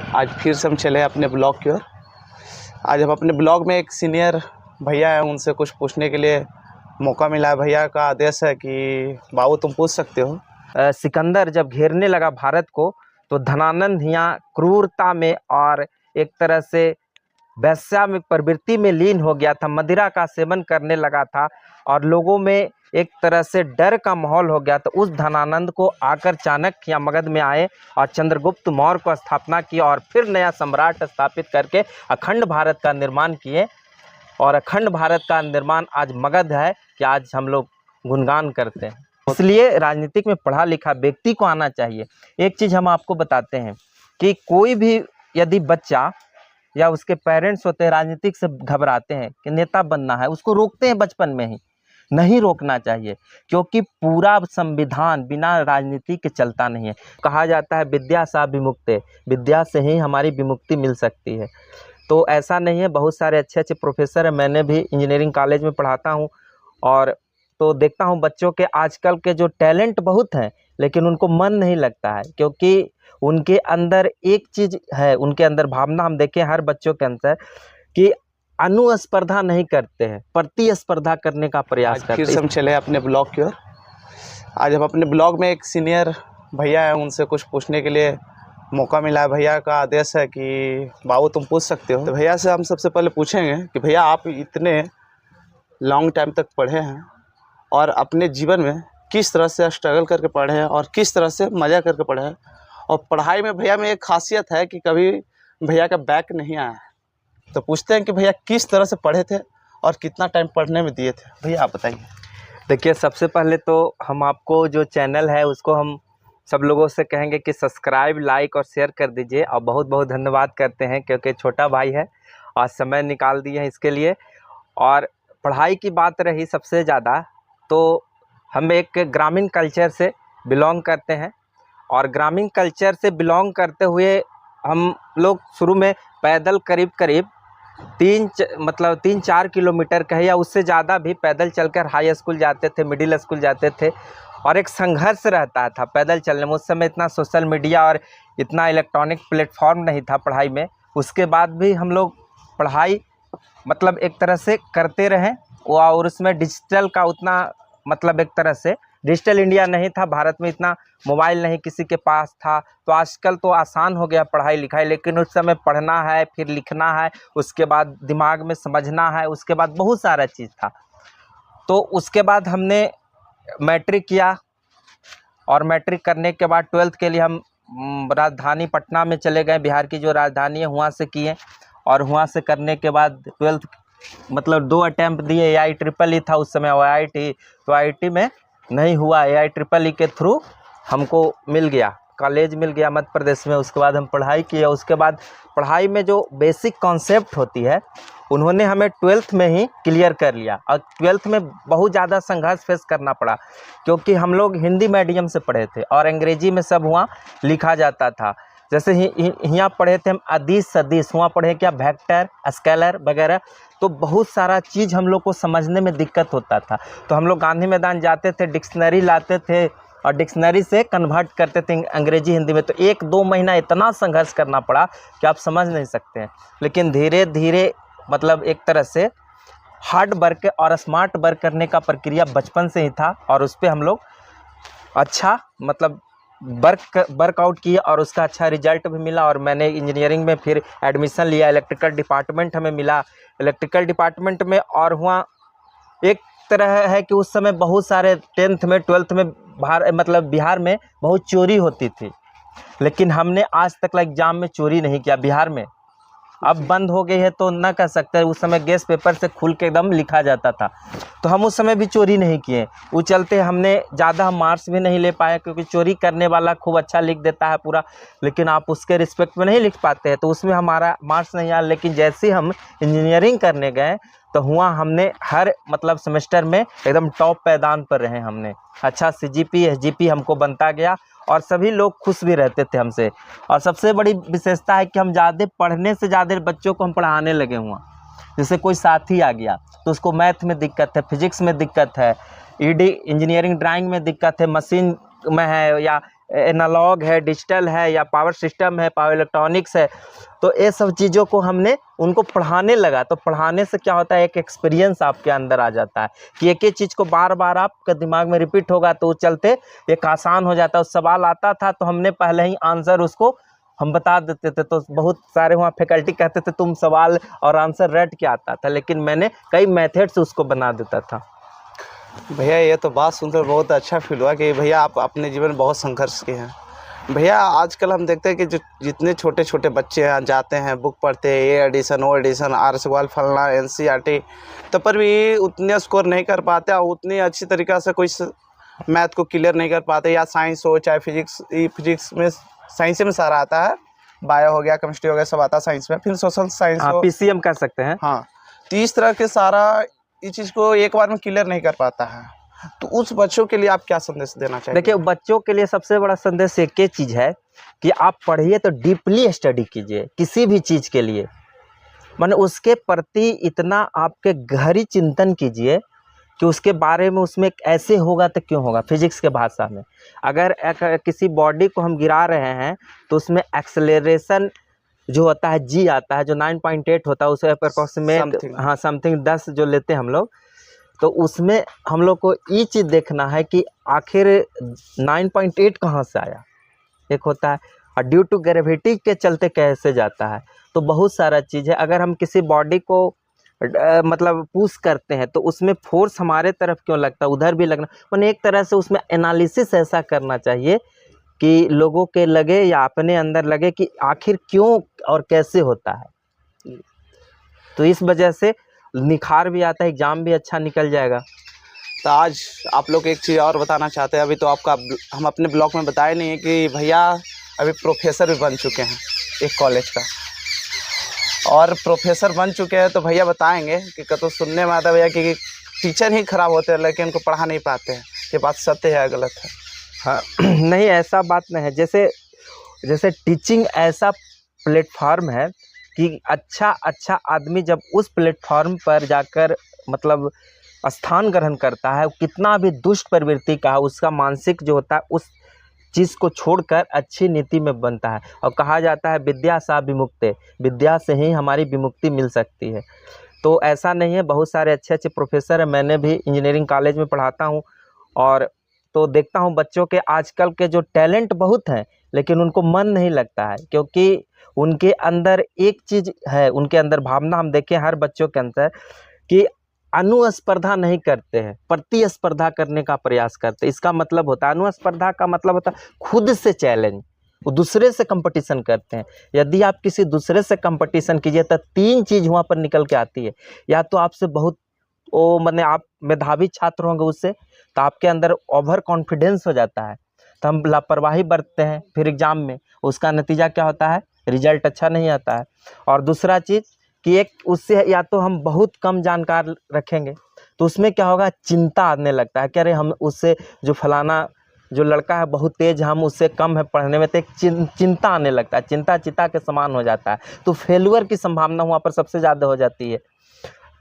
आज फिर से हम चले अपने ब्लॉग की ओर। आज हम अपने ब्लॉग में एक सीनियर भैया है, उनसे कुछ पूछने के लिए मौका मिला है। भैया का आदेश है कि बाबू तुम पूछ सकते हो। सिकंदर जब घेरने लगा भारत को तो धनानंद यहाँ क्रूरता में और एक तरह से वैश्या में प्रवृत्ति में लीन हो गया था, मदिरा का सेवन करने लगा था और लोगों में एक तरह से डर का माहौल हो गया। तो उस धनानंद को आकर चाणक्य या मगध में आए और चंद्रगुप्त मौर्य को स्थापना की और फिर नया सम्राट स्थापित करके अखंड भारत का निर्माण किए। और अखंड भारत का निर्माण आज मगध है कि आज हम लोग गुणगान करते हैं। इसलिए राजनीतिक में पढ़ा लिखा व्यक्ति को आना चाहिए। एक चीज़ हम आपको बताते हैं कि कोई भी यदि बच्चा या उसके पेरेंट्स होते हैं राजनीतिक से घबराते हैं कि नेता बनना है, उसको रोकते हैं बचपन में ही। नहीं रोकना चाहिए, क्योंकि पूरा संविधान बिना राजनीति के चलता नहीं है। कहा जाता है विद्या सा विमुक्ते, विद्या से ही हमारी विमुक्ति मिल सकती है। तो ऐसा नहीं है, बहुत सारे अच्छे अच्छे प्रोफेसर हैं। मैंने भी इंजीनियरिंग कॉलेज में पढ़ाता हूँ और तो देखता हूँ बच्चों के आजकल के जो टैलेंट बहुत हैं, लेकिन उनको मन नहीं लगता है, क्योंकि उनके अंदर एक चीज़ है, उनके अंदर भावना हम देखें हर बच्चों के अंदर कि अनुस्पर्धा नहीं करते हैं, प्रतिस्पर्धा करने का प्रयास करते हैं। फिर से हम चले अपने ब्लॉग की ओर। आज हम अपने ब्लॉग में एक सीनियर भैया है, उनसे कुछ पूछने के लिए मौका मिला है। भैया का आदेश है कि बाबू तुम पूछ सकते हो। तो भैया से हम सबसे पहले पूछेंगे कि भैया आप इतने लॉन्ग टाइम तक पढ़े हैं और अपने जीवन में किस तरह से स्ट्रगल करके पढ़े हैं और किस तरह से मज़ा करके पढ़े हैं। और पढ़ाई में भैया में एक खासियत है कि कभी भैया का बैक नहीं आया है। तो पूछते हैं कि भैया किस तरह से पढ़े थे और कितना टाइम पढ़ने में दिए थे। भैया आप बताइए। देखिए, सबसे पहले तो हम आपको जो चैनल है उसको हम सब लोगों से कहेंगे कि सब्सक्राइब, लाइक और शेयर कर दीजिए। और बहुत बहुत धन्यवाद करते हैं, क्योंकि छोटा भाई है और समय निकाल दिए हैं इसके लिए। और पढ़ाई की बात रही सबसे ज़्यादा, तो हम एक ग्रामीण कल्चर से बिलोंग करते हैं और ग्रामीण कल्चर से बिलोंग करते हुए हम लोग शुरू में पैदल करीब 3-4 किलोमीटर कहे या उससे ज़्यादा भी पैदल चलकर हाई स्कूल जाते थे, मिडिल स्कूल जाते थे। और एक संघर्ष रहता था पैदल चलने में। उस समय इतना सोशल मीडिया और इतना इलेक्ट्रॉनिक प्लेटफॉर्म नहीं था पढ़ाई में। उसके बाद भी हम लोग पढ़ाई एक तरह से करते रहें। और उसमें डिजिटल का उतना एक तरह से डिजिटल इंडिया नहीं था, भारत में इतना मोबाइल नहीं किसी के पास था। तो आजकल तो आसान हो गया पढ़ाई लिखाई, लेकिन उस समय पढ़ना है, फिर लिखना है, उसके बाद दिमाग में समझना है, उसके बाद बहुत सारा चीज़ था। तो उसके बाद हमने मैट्रिक किया और मैट्रिक करने के बाद 12th के लिए हम राजधानी पटना में चले गए, बिहार की जो राजधानी है वहाँ से किए। और वहाँ से करने के बाद 12th 2 अटैम्प्ट दिए। AIEEE था उस समय, IIT तो IIT में नहीं हुआ, AIEEE के थ्रू हमको मिल गया, कॉलेज मिल गया मध्य प्रदेश में। उसके बाद हम पढ़ाई किए। उसके बाद पढ़ाई में जो बेसिक कॉन्सेप्ट होती है उन्होंने हमें 12th में ही क्लियर कर लिया। और 12th में बहुत ज़्यादा संघर्ष फेस करना पड़ा, क्योंकि हम लोग हिंदी मीडियम से पढ़े थे और अंग्रेजी में सब वहाँ लिखा जाता था। जैसे यहाँ पढ़े थे हम अदिश सदिश, वहाँ पढ़े क्या वेक्टर, स्केलर वगैरह। तो बहुत सारा चीज़ हम लोग को समझने में दिक्कत होता था। तो हम लोग गांधी मैदान जाते थे, डिक्शनरी लाते थे और डिक्शनरी से कन्वर्ट करते थे अंग्रेजी हिंदी में। तो 1-2 महीना इतना संघर्ष करना पड़ा कि आप समझ नहीं सकते हैं। लेकिन धीरे धीरे एक तरह से हार्ड वर्क और स्मार्ट वर्क करने का प्रक्रिया बचपन से ही था और उस पर हम लोग अच्छा वर्कआउट किया और उसका अच्छा रिजल्ट भी मिला। और मैंने इंजीनियरिंग में फिर एडमिशन लिया, इलेक्ट्रिकल डिपार्टमेंट हमें मिला, इलेक्ट्रिकल डिपार्टमेंट में। और वहाँ एक तरह है कि उस समय बहुत सारे 10th में 12th में बिहार में बहुत चोरी होती थी, लेकिन हमने आज तक एग्ज़ाम में चोरी नहीं किया बिहार में। अब बंद हो गई है तो ना कह सकते। उस समय गैस पेपर से खुल के एकदम लिखा जाता था, तो हम उस समय भी चोरी नहीं किए। वो चलते हमने ज़्यादा मार्क्स भी नहीं ले पाए, क्योंकि चोरी करने वाला खूब अच्छा लिख देता है पूरा, लेकिन आप उसके रिस्पेक्ट में नहीं लिख पाते हैं, तो उसमें हमारा मार्क्स नहीं आया। लेकिन जैसे हम इंजीनियरिंग करने गए तो हुआ हमने हर सेमेस्टर में एकदम टॉप पैदान पर रहे हमने। अच्छा CGP SGP हमको बनता गया और सभी लोग खुश भी रहते थे हमसे। और सबसे बड़ी विशेषता है कि हम ज़्यादा पढ़ने से ज़्यादा बच्चों को हम पढ़ाने लगे हुआ। जैसे कोई साथी आ गया तो उसको मैथ में दिक्कत है, फिजिक्स में दिक्कत है, ED इंजीनियरिंग ड्राइंग में दिक्कत है, मशीन में है, या एनालॉग है, डिजिटल है, या पावर सिस्टम है, पावर इलेक्ट्रॉनिक्स है, तो ये सब चीज़ों को हमने उनको पढ़ाने लगा। तो पढ़ाने से क्या होता है, एक एक्सपीरियंस आपके अंदर आ जाता है कि एक ही चीज़ को बार बार आपके दिमाग में रिपीट होगा, तो चलते एक आसान हो जाता है। उस सवाल आता था तो हमने पहले ही आंसर उसको हम बता देते थे, तो बहुत सारे वहाँ फैकल्टी कहते थे तुम सवाल और आंसर रट के आता था, लेकिन मैंने कई मेथड से उसको बना देता था। भैया ये तो बात सुनकर बहुत अच्छा फील हुआ कि भैया आप अपने जीवन में बहुत संघर्ष किए हैं। भैया आजकल हम देखते हैं कि जो जितने छोटे छोटे बच्चे हैं जाते हैं, बुक पढ़ते हैं, ये एडिशन वो एडिशन, आर सवाल फलना, NCERT, तो पर भी उतने स्कोर नहीं कर पाते और उतनी अच्छी तरीक़ा से कोई मैथ को क्लियर नहीं कर पाते, या साइंस हो चाहे फिजिक्स में, साइंस में सारा आता है, बायो हो गया, केमिस्ट्री हो गया, सब आता है साइंस में, फिर सोशल साइंस हो, PCM कर सकते हैं। हाँ, तो इस तरह के सारा इस चीज़ को एक बार में क्लियर नहीं कर पाता है, तो उस बच्चों के लिए आप क्या संदेश देना चाहिए? देखिए, बच्चों के लिए सबसे बड़ा संदेश एक ही चीज़ है कि आप पढ़िए तो डीपली स्टडी कीजिए किसी भी चीज़ के लिए, माने उसके प्रति इतना आपके गहरी चिंतन कीजिए कि उसके बारे में, उसमें ऐसे होगा तो क्यों होगा। फिजिक्स के भाषा में अगर किसी बॉडी को हम गिरा रहे हैं तो उसमें एक्सेलरेशन जो होता है G आता है, जो 9.8 होता है, उसे अप्रोक्सीमेट हाँ समथिंग 10 जो लेते हैं हम लोग, तो उसमें हम लोग को ये चीज़ देखना है कि आखिर 9.8 कहाँ से आया, एक होता है, और ड्यू टू ग्रेविटी के चलते कैसे जाता है। तो बहुत सारा चीज़ है। अगर हम किसी बॉडी को मतलब पुश करते हैं तो उसमें फोर्स हमारे तरफ क्यों लगता है, उधर भी लगना, मैंने एक तरह से उसमें एनालिसिस ऐसा करना चाहिए कि लोगों के लगे या अपने अंदर लगे कि आखिर क्यों और कैसे होता है। तो इस वजह से निखार भी आता है, एग्ज़ाम भी अच्छा निकल जाएगा। तो आज आप लोग एक चीज़ और बताना चाहते हैं, अभी तो आपका हम अपने ब्लॉग में बताए नहीं है कि भैया अभी प्रोफेसर भी बन चुके हैं एक कॉलेज का, और प्रोफेसर बन चुके हैं, तो भैया बताएंगे कि तो सुनने में आता है भैया कि टीचर ही ख़राब होते हैं लेकिन उनको पढ़ा नहीं पाते हैं, ये बात सत्य है या गलत है? हाँ नहीं, ऐसा बात नहीं है। जैसे टीचिंग ऐसा प्लेटफॉर्म है कि अच्छा आदमी जब उस प्लेटफॉर्म पर जाकर मतलब स्थान ग्रहण करता है, कितना भी दुष्ट प्रवृत्ति का उसका मानसिक जो होता है उस चीज़ को छोड़कर अच्छी नीति में बनता है। और कहा जाता है विद्या सा विमुक्ते, विद्या से ही हमारी विमुक्ति मिल सकती है। तो ऐसा नहीं है, बहुत सारे अच्छे प्रोफेसर हैं। मैंने भी इंजीनियरिंग कॉलेज में पढ़ाता हूँ, और तो देखता हूँ बच्चों के आजकल के जो टैलेंट बहुत हैं लेकिन उनको मन नहीं लगता है, क्योंकि उनके अंदर एक चीज़ है, उनके अंदर भावना हम देखें हर बच्चों के अंदर कि अनुस्पर्धा नहीं करते हैं, प्रतिस्पर्धा करने का प्रयास करते हैं। इसका मतलब होता है, अनुस्पर्धा का मतलब होता है खुद से चैलेंज, वो दूसरे से कंपटीशन करते हैं। यदि आप किसी दूसरे से कंपटीशन कीजिए तो 3 चीज़ वहाँ पर निकल के आती है। या तो आपसे बहुत माने आप मेधावी छात्र होंगे उससे, तो आपके अंदर ओवर कॉन्फिडेंस हो जाता है, तो हम लापरवाही बरतते हैं, फिर एग्ज़ाम में उसका नतीजा क्या होता है, रिजल्ट अच्छा नहीं आता है। और दूसरा चीज़ कि एक उससे या तो हम बहुत कम जानकार रखेंगे तो उसमें क्या होगा, चिंता आने लगता है कि अरे हम उससे जो फलाना जो लड़का है बहुत तेज़, हम उससे कम है पढ़ने में, तो एक चिंता आने लगता है, चिंता चिता के समान हो जाता है। तो फेलुअर की संभावना वहाँ पर सबसे ज़्यादा हो जाती है।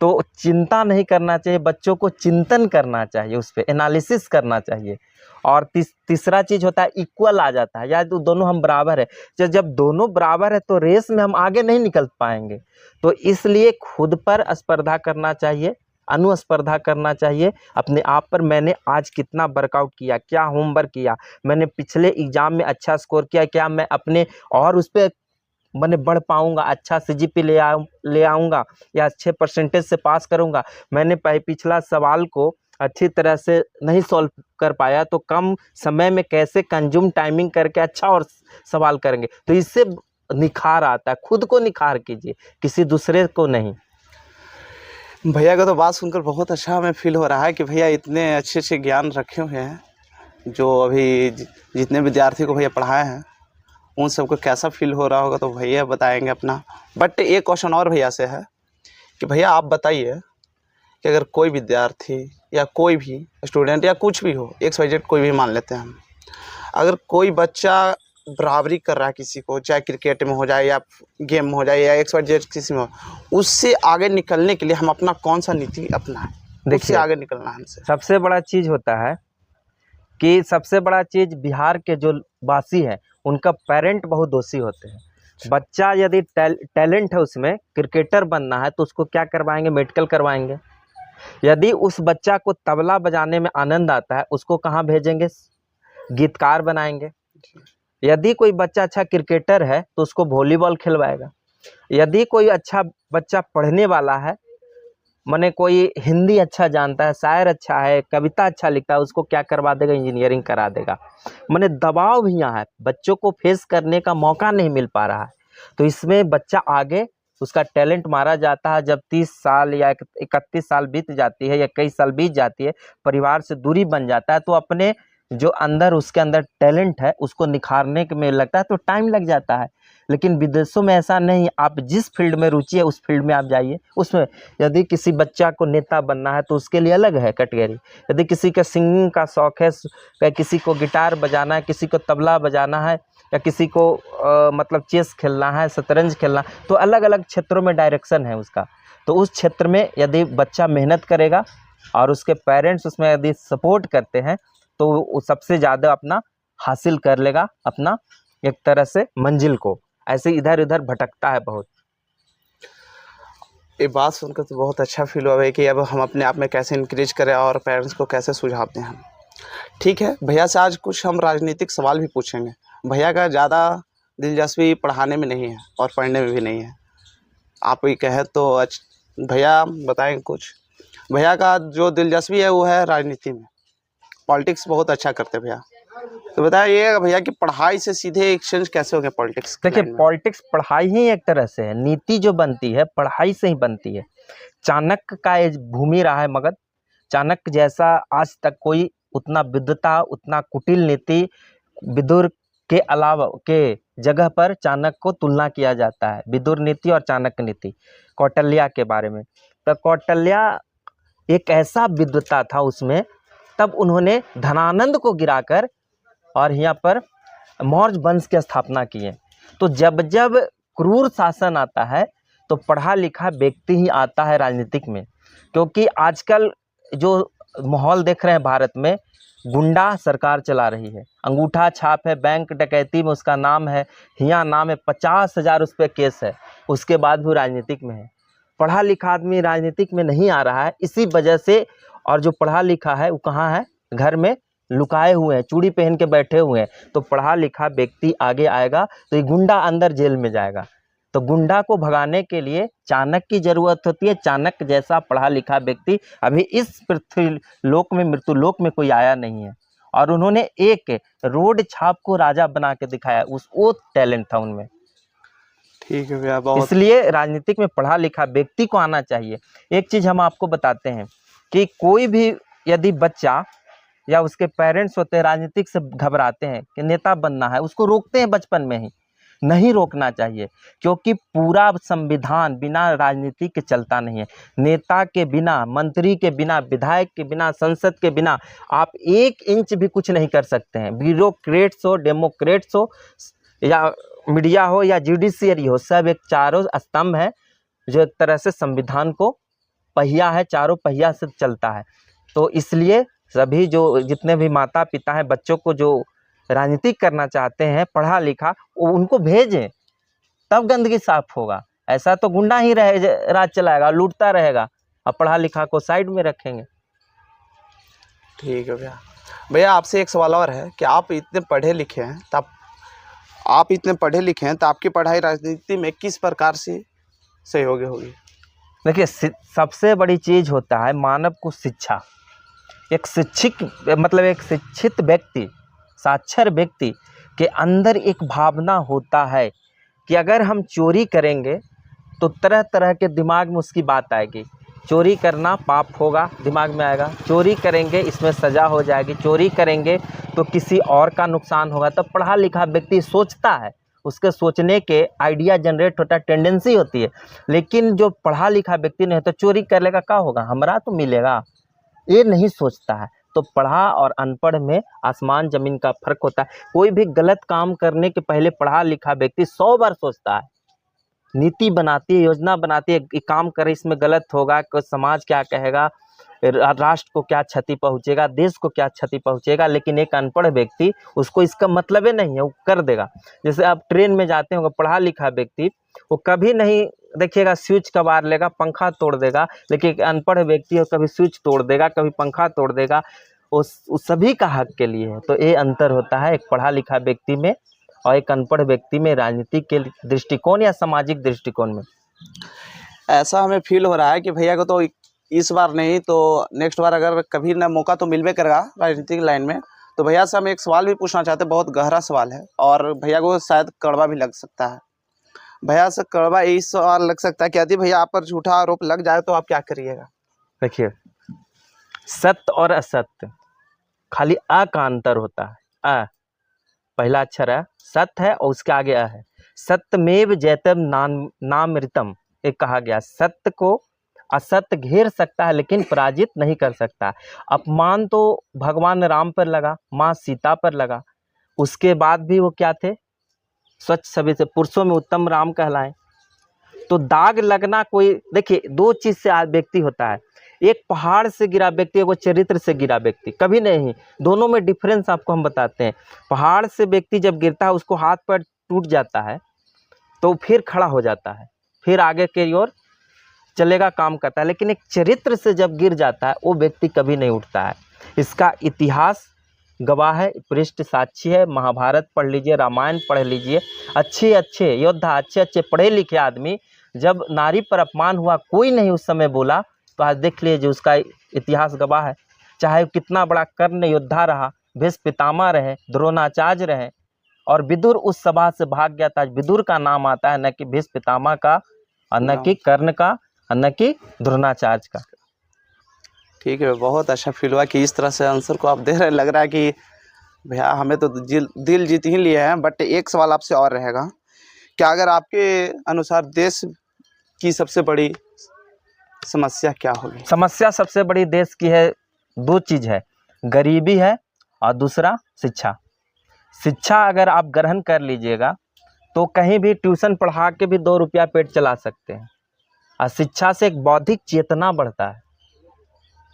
तो चिंता नहीं करना चाहिए, बच्चों को चिंतन करना चाहिए, उस पर एनालिसिस करना चाहिए। और तीसरा चीज़ होता है इक्वल आ जाता है, या तो दोनों हम बराबर है। जब दोनों बराबर है तो रेस में हम आगे नहीं निकल पाएंगे। तो इसलिए खुद पर स्पर्धा करना चाहिए, अनुस्पर्धा करना चाहिए अपने आप पर। मैंने आज कितना वर्कआउट किया, क्या होमवर्क किया, मैंने पिछले एग्ज़ाम में अच्छा स्कोर किया, क्या मैं अपने और उस पर मैंने बढ़ पाऊंगा, अच्छा CGP ले आऊँगा या अच्छे परसेंटेज से पास करूंगा। मैंने पिछला सवाल को अच्छी तरह से नहीं सॉल्व कर पाया, तो कम समय में कैसे कंज्यूम टाइमिंग करके अच्छा और सवाल करेंगे। तो इससे निखार आता है। खुद को निखार कीजिए, किसी दूसरे को नहीं। भैया का तो बात सुनकर बहुत अच्छा हमें फील हो रहा है कि भैया इतने अच्छे ज्ञान रखे हुए हैं, जो अभी जितने विद्यार्थी को भैया पढ़ाए हैं उन सबको कैसा फील हो रहा होगा तो भैया बताएंगे अपना। बट एक क्वेश्चन और भैया से है कि भैया आप बताइए कि अगर कोई विद्यार्थी या कोई भी स्टूडेंट या कुछ भी हो, XYZ कोई भी मान लेते हैं हम, अगर कोई बच्चा बराबरी कर रहा है किसी को, चाहे क्रिकेट में हो जाए या गेम में हो जाए या XYZ किसी में हो, उससे आगे निकलने के लिए हम अपना कौन सा नीति अपनाएं, उससे आगे निकलना हमसे? सबसे बड़ा चीज़ होता है कि सबसे बड़ा चीज़ बिहार के जो वासी हैं उनका पेरेंट बहुत दोषी होते हैं। बच्चा यदि टैलेंट है उसमें क्रिकेटर बनना है तो उसको क्या करवाएंगे, मेडिकल करवाएंगे। यदि उस बच्चा को तबला बजाने में आनंद आता है उसको कहाँ भेजेंगे, गीतकार बनाएंगे। यदि कोई बच्चा अच्छा क्रिकेटर है तो उसको वॉलीबॉल खिलवाएगा। यदि कोई अच्छा बच्चा पढ़ने वाला है, माने कोई हिंदी अच्छा जानता है, शायर अच्छा है, कविता अच्छा लिखता है, उसको क्या करवा देगा, इंजीनियरिंग करा देगा। माने दबाव भी यहाँ है, बच्चों को फेस करने का मौका नहीं मिल पा रहा है। तो इसमें बच्चा आगे उसका टैलेंट मारा जाता है। जब 30 साल या 31 साल बीत जाती है या कई साल बीत जाती है, परिवार से दूरी बन जाता है, तो अपने जो अंदर उसके अंदर टैलेंट है उसको निखारने में लगता है तो टाइम लग जाता है। लेकिन विदेशों में ऐसा नहीं, आप जिस फील्ड में रुचि है उस फील्ड में आप जाइए उसमें। यदि किसी बच्चा को नेता बनना है तो उसके लिए अलग है कैटेगरी। यदि किसी का सिंगिंग का शौक़ है, या किसी को गिटार बजाना है, किसी को तबला बजाना है, या किसी को मतलब चेस खेलना है, शतरंज खेलना, तो अलग अलग क्षेत्रों में डायरेक्शन है उसका। तो उस क्षेत्र में यदि बच्चा मेहनत करेगा और उसके पेरेंट्स उसमें यदि सपोर्ट करते हैं तो वो सबसे ज़्यादा अपना हासिल कर लेगा, अपना एक तरह से मंजिल को। ऐसे इधर उधर भटकता है बहुत। ये बात सुनकर तो बहुत अच्छा फील हुआ है कि अब हम अपने आप में कैसे इंकरेज करें और पेरेंट्स को कैसे सुझाव दें हम। ठीक है, भैया से आज कुछ हम राजनीतिक सवाल भी पूछेंगे। भैया का ज़्यादा दिलचस्पी पढ़ाने में नहीं है और पढ़ने में भी नहीं है, आप ये कहें तो भैया बताएं कुछ। भैया का जो दिलचस्पी है वो है राजनीति में, पॉलिटिक्स बहुत अच्छा करते हैं भैया। तो बताइए भैया कि पढ़ाई से सीधे एक्सचेंज कैसे हो गया पॉलिटिक्स? देखिए, पॉलिटिक्स पढ़ाई ही एक तरह से है, नीति जो बनती है पढ़ाई से ही बनती है। चाणक्य का ये भूमि रहा है मगध। चाणक्य जैसा आज तक कोई उतना विद्वता, उतना कुटिल नीति, विदुर के अलावा के जगह पर चाणक्य को तुलना किया जाता है, विदुर नीति और चाणक्य नीति। कौटिल्य के बारे में, तो कौटिल्य एक ऐसा विद्वता था उसमें, तब उन्होंने धनानंद को गिराकर और यहाँ पर मौर्य वंश की स्थापना की है। तो जब जब क्रूर शासन आता है तो पढ़ा लिखा व्यक्ति ही आता है राजनीतिक में। क्योंकि आजकल जो माहौल देख रहे हैं भारत में, गुंडा सरकार चला रही है, अंगूठा छाप है, बैंक डकैती में उसका नाम है, हिया नाम है, 50,000 उस पर केस है, उसके बाद भी राजनीतिक में है। पढ़ा लिखा आदमी राजनीतिक में नहीं आ रहा है इसी वजह से। और जो पढ़ा लिखा है वो कहाँ है, घर में लुकाए हुए हैं, चूड़ी पहन के बैठे हुए हैं। तो पढ़ा लिखा व्यक्ति आगे आएगा तो ये गुंडा अंदर जेल में जाएगा। तो गुंडा को भगाने के लिए चाणक्य की जरूरत होती है। चाणक्य जैसा पढ़ा लिखा व्यक्ति अभी इस पृथ्वी लोक में, मृत्यु लोक में कोई आया नहीं है। और उन्होंने एक रोड छाप को राजा बना के दिखाया, वो टैलेंट था उनमें। ठीक है भैया, बहुत इसलिए राजनीतिक में पढ़ा लिखा व्यक्ति को आना चाहिए। एक चीज़ हम आपको बताते हैं कि कोई भी यदि बच्चा या उसके पेरेंट्स होते हैं राजनीतिक से घबराते हैं कि नेता बनना है, उसको रोकते हैं बचपन में ही। नहीं रोकना चाहिए, क्योंकि पूरा संविधान बिना राजनीति के चलता नहीं है। नेता के बिना, मंत्री के बिना, विधायक के बिना, संसद के बिना आप 1 इंच भी कुछ नहीं कर सकते हैं। ब्यूरोक्रेट्स हो, डेमोक्रेट्स हो, या मीडिया हो, या जुडिशियरी हो, सब एक चारों स्तंभ है जो एक तरह से संविधान को पहिया है, चारों पहिया से चलता है। तो इसलिए सभी जो जितने भी माता पिता हैं, बच्चों को जो राजनीति करना चाहते हैं पढ़ा लिखा, उनको भेजें, तब गंदगी साफ होगा। ऐसा तो गुंडा ही राज चलाएगा, लूटता रहेगा, और पढ़ा लिखा को साइड में रखेंगे। ठीक है भैया। भैया आपसे एक सवाल और है कि आप इतने पढ़े लिखे हैं, तो आपकी पढ़ाई राजनीति में किस प्रकार से सहयोगी होगी? देखिए, सबसे बड़ी चीज़ होता है मानव को शिक्षा। एक शिक्षित व्यक्ति, साक्षर व्यक्ति के अंदर एक भावना होता है कि अगर हम चोरी करेंगे तो तरह तरह के दिमाग में उसकी बात आएगी। चोरी करना पाप होगा, दिमाग में आएगा। चोरी करेंगे इसमें सज़ा हो जाएगी, चोरी करेंगे तो किसी और का नुकसान होगा। तब पढ़ा लिखा व्यक्ति सोचता है, उसके सोचने के आइडिया जनरेट होता है, टेंडेंसी होती है। लेकिन जो पढ़ा लिखा व्यक्ति नहीं तो चोरी कर लेगा, क्या होगा, हमारा तो मिलेगा, ये नहीं सोचता है। तो पढ़ा और अनपढ़ में आसमान ज़मीन का फर्क होता है। कोई भी गलत काम करने के पहले पढ़ा लिखा व्यक्ति 100 बार सोचता है, नीति बनाती है, योजना बनाती है, काम करे इसमें गलत होगा, कोई समाज क्या कहेगा, राष्ट्र को क्या क्षति पहुंचेगा, देश को क्या क्षति पहुंचेगा। लेकिन एक अनपढ़ व्यक्ति, उसको इसका मतलब ही नहीं है, वो कर देगा। जैसे आप ट्रेन में जाते होंगे, पढ़ा लिखा व्यक्ति वो कभी नहीं देखिएगा स्विच कबार लेगा, पंखा तोड़ देगा। लेकिन एक अनपढ़ व्यक्ति कभी स्विच तोड़ देगा, कभी पंखा तोड़ देगा। उस सभी का हक के लिए है। तो ये अंतर होता है एक पढ़ा लिखा व्यक्ति में और एक अनपढ़ व्यक्ति में, राजनीतिक के दृष्टिकोण या सामाजिक दृष्टिकोण में। ऐसा हमें फील हो रहा है कि भैया को तो इस बार नहीं तो नेक्स्ट बार अगर कभी ना मौका तो मिलवे करेगा राजनीतिक लाइन में। तो भैया से हम एक सवाल भी पूछना चाहते हैं, बहुत गहरा सवाल है और भैया को शायद कड़वा भी लग सकता है। भैया से कड़वा यही सवाल लग सकता है कि यदि भैया आप पर झूठा आरोप लग जाए तो आप क्या करिएगा? देखिए, सत्य और असत्य खाली अ का अंतर होता है। अ पहला अक्षर है, सत्य है और उसके आगे अ है। सत्यमेव जयतम नामृतम, एक कहा गया। सत्य को असत्य घेर सकता है लेकिन पराजित नहीं कर सकता। अपमान तो भगवान राम पर लगा, माँ सीता पर लगा, उसके बाद भी वो क्या थे? स्वच्छ सभी से पुरुषों में उत्तम राम कहलाए। तो दाग लगना कोई, देखिए दो चीज से व्यक्ति होता है, एक पहाड़ से गिरा व्यक्ति, वो चरित्र से गिरा व्यक्ति, कभी नहीं। दोनों में डिफरेंस आपको हम बताते हैं। पहाड़ से व्यक्ति जब गिरता है उसको हाथ पैर टूट जाता है तो फिर खड़ा हो जाता है, फिर आगे की ओर चलेगा, काम करता है। लेकिन एक चरित्र से जब गिर जाता है वो व्यक्ति कभी नहीं उठता है। इसका इतिहास गवाह है, पृष्ठ साक्षी है। महाभारत पढ़ लीजिए, रामायण पढ़ लीजिए। अच्छे अच्छे योद्धा, अच्छे अच्छे पढ़े लिखे आदमी, जब नारी पर अपमान हुआ कोई नहीं उस समय बोला, तो आज देख लीजिए उसका इतिहास गवाह है। चाहे कितना बड़ा कर्ण योद्धा रहा, भीष्म पितामह रहे, द्रोणाचार्य रहे, और विदुर उस सभा से भाग गया था। विदुर का नाम आता है, न कि भीष्म पितामह का, और न कि कर्ण का, और न कि द्रोणाचार्य का। ठीक है, बहुत अच्छा फील हुआ कि इस तरह से आंसर को आप दे रहे हैं। लग रहा है कि भैया हमें तो दिल जीत ही लिए हैं। बट एक सवाल आपसे और रहेगा, क्या अगर आपके अनुसार देश की सबसे बड़ी समस्या क्या होगी? समस्या सबसे बड़ी देश की है, दो चीज़ है, गरीबी है और दूसरा शिक्षा। शिक्षा अगर आप ग्रहण कर लीजिएगा तो कहीं भी ट्यूशन पढ़ा के भी 2 रुपया पेट चला सकते हैं। और शिक्षा से एक बौद्धिक चेतना बढ़ता है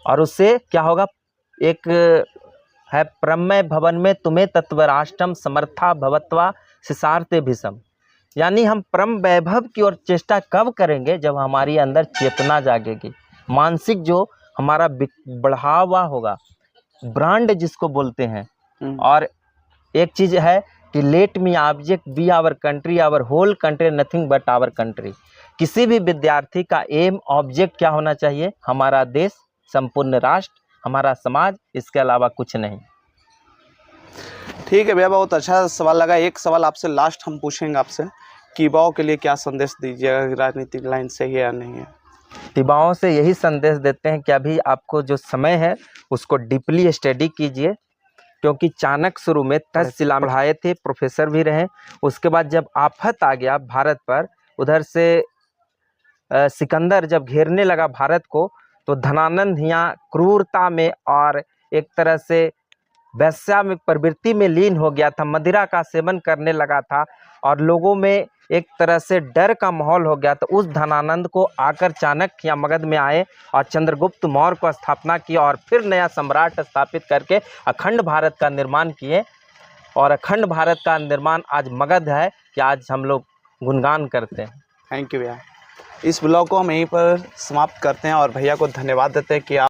और उससे क्या होगा, एक है प्रमेय भवन में तुम्हें तत्वराष्ट्रम समर्था भवत्वा शिशार्ते भीषम। यानी हम परम वैभव की ओर चेष्टा कब करेंगे? जब हमारी अंदर चेतना जागेगी, मानसिक जो हमारा बढ़ावा होगा, ब्रांड जिसको बोलते हैं। और एक चीज़ है कि let me object be our country, our whole country nothing but our country. किसी भी विद्यार्थी का एम ऑब्जेक्ट क्या होना चाहिए? हमारा देश, संपूर्ण राष्ट्र, हमारा समाज, इसके अलावा कुछ नहीं। ठीक है भैया, बहुत अच्छा सवाल लगा। एक सवाल आपसे लास्ट हम पूछेंगे आपसे कि युवाओं के लिए क्या संदेश दीजिएगा, राजनीतिक लाइन सही है या नहीं है? युवाओं से यही संदेश देते हैं कि अभी आपको जो समय है उसको डीपली स्टडी कीजिए, क्योंकि चाणक्य शुरू में तक्षशिला पढ़ाए थे, प्रोफेसर भी रहे। उसके बाद जब आफत आ गया भारत पर, उधर से सिकंदर जब घेरने लगा भारत को, तो धनानंद यहाँ क्रूरता में और एक तरह से वैश्या में प्रवृत्ति में लीन हो गया था, मदिरा का सेवन करने लगा था और लोगों में एक तरह से डर का माहौल हो गया। तो उस धनानंद को आकर चाणक्य या मगध में आए और चंद्रगुप्त मौर्य को स्थापना की और फिर नया सम्राट स्थापित करके अखंड भारत का निर्माण किए। और अखंड भारत का निर्माण आज मगध है कि आज हम लोग गुणगान करते हैं। थैंक यू भैया। इस ब्लॉग को हम यहीं पर समाप्त करते हैं और भैया को धन्यवाद देते हैं कि आप